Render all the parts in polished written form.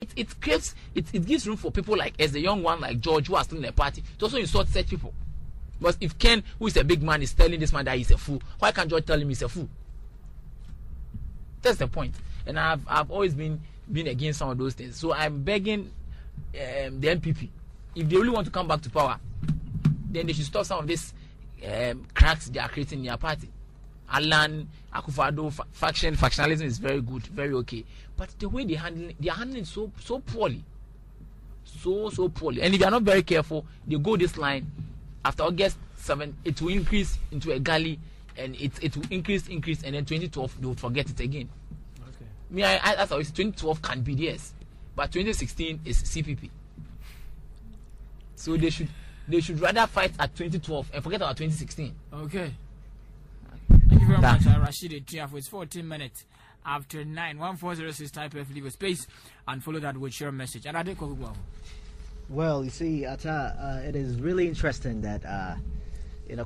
it creates it gives room for people like as the young one like George who are still in the party to also insult such people. But if Ken, who is a big man, is telling this man that he's a fool, why can't George tell him he's a fool? That's the point. And I've always been against some of those things. So I'm begging the NPP, if they really want to come back to power, then they should stop some of these cracks they are creating in their party. Alan, Akufo-Addo, factionalism is very good, very okay. But the way they are handling so poorly. So poorly. And if they are not very careful, they go this line. After August 7, it will increase into a galley, and it will increase, and then 2012 they will forget it again. Okay. Me, as I always say, 2012 can be theirs, but 2016 is CPP. So they should rather fight at 2012 and forget about 2016. Okay. Thank you very much, Rashid Triafo. It's 14 minutes after 9. 1406 type F, leave a space and follow that with your message. Well, you see, Atta, it is really interesting that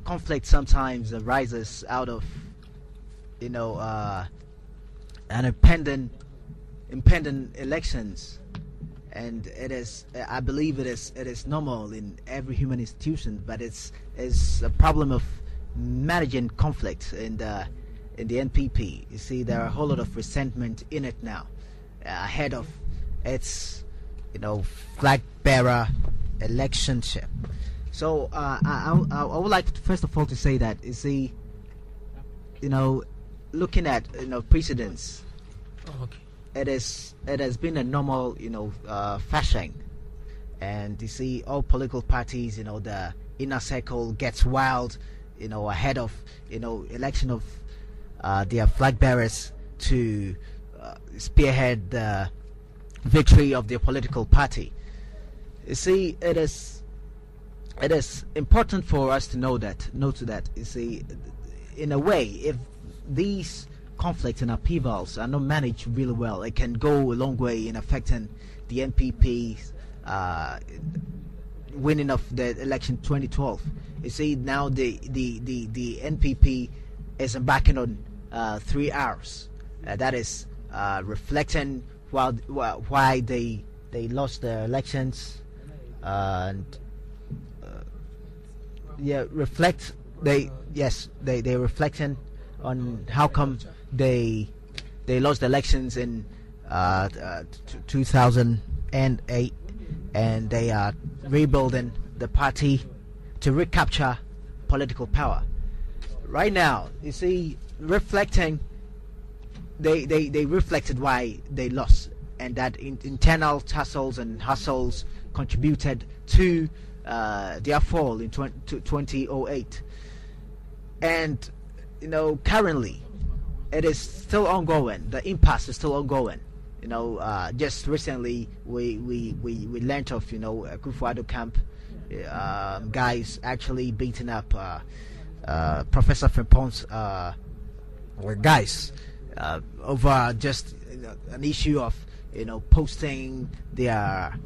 conflict sometimes arises out of an impending elections, and it is, I believe it is normal in every human institution, but it's a problem of managing conflict in the NPP. You see, there are a whole lot of resentment in it now ahead of its flag bearer electionship. So I would like to, first of all, to say that, you see, looking at precedents, it has been a normal fashion, and you see all political parties, the inner circle gets wild ahead of election of their flag bearers to spearhead the victory of their political party. You see, it is important for us to note that. You see, in a way, if these conflicts and upheavals are not managed really well, it can go a long way in affecting the NPP's winning of the election 2012. You see, now the NPP is embarking on 3 hours. That is reflecting why they lost the elections, and they reflecting on how come they lost the elections in 2008, and they are rebuilding the party to recapture political power. Right now, you see, reflecting, they reflected why they lost, and that internal tussles and hustles contributed to their fall in 2008. And currently it is still ongoing. The impasse is still ongoing. Just recently we learned of Akufo-Addo camp guys actually beating up Professor Frimpong's guys over just an issue of posting their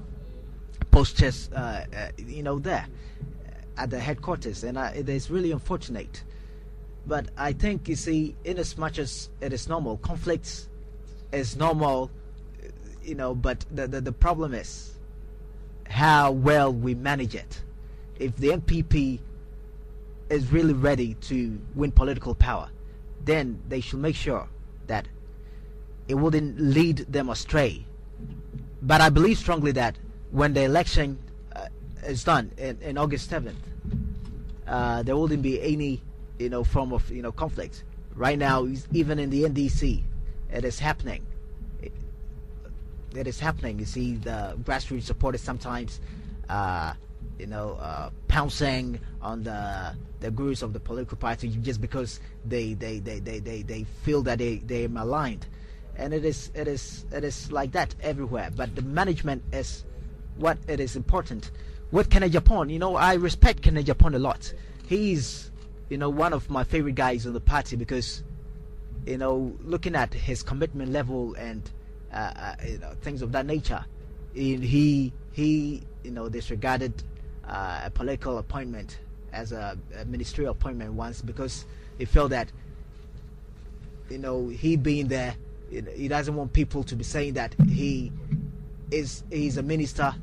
posters there at the headquarters, and it is really unfortunate. But I think, you see, in as much as it is normal, conflicts is normal, but the problem is how well we manage it. If the MPP is really ready to win political power, then they should make sure that it wouldn't lead them astray. But I believe strongly that when the election is done in August 7th, there wouldn't be any form of conflict. Right now, even in the NDC, it is happening. It is happening. You see, the grassroots supporters sometimes pouncing on the gurus of the political party just because they feel that they are maligned, and it is like that everywhere. But the management is what it is important. With Kenneth Japan, I respect Kenneth Japan a lot. He's one of my favorite guys in the party because looking at his commitment level and things of that nature, he disregarded a political appointment as a ministerial appointment once because he felt that he being there, he doesn't want people to be saying that he he's a minister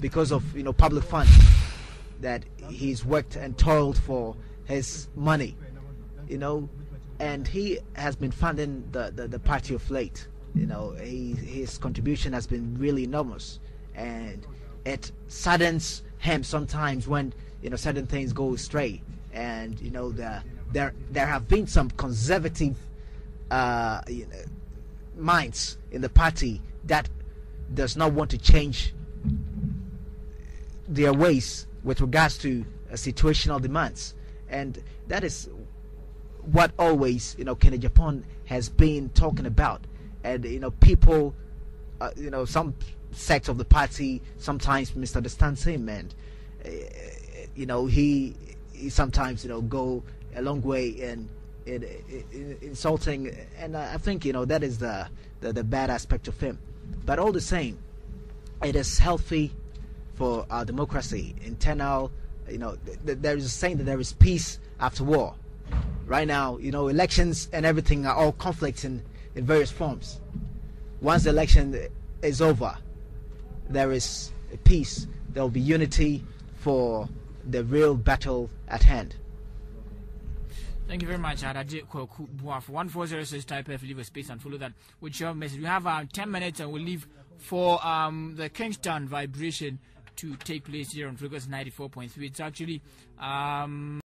because of public funds that he's worked and toiled for his money, and he has been funding the party of late. His contribution has been really enormous, and it saddens him sometimes when certain things go astray. And there have been some conservative minds in the party that does not want to change their ways with regards to situational demands, and that is what always Kenneth Japan has been talking about. And people, some sects of the party sometimes misunderstands him, and he sometimes go a long way in insulting, and I think that is the bad aspect of him. But all the same, it is healthy for our democracy. Internal, there is a saying that there is peace after war. Right now, elections and everything are all conflicts in various forms. Once the election is over, there is a peace. There will be unity for the real battle at hand. Thank you very much, Adaji Kwaku Buaf. 1406 type F, leave a space and follow that with your message. We have 10 minutes and we'll leave for the Kingston vibration to take place here on Frequency 94.3. It's actually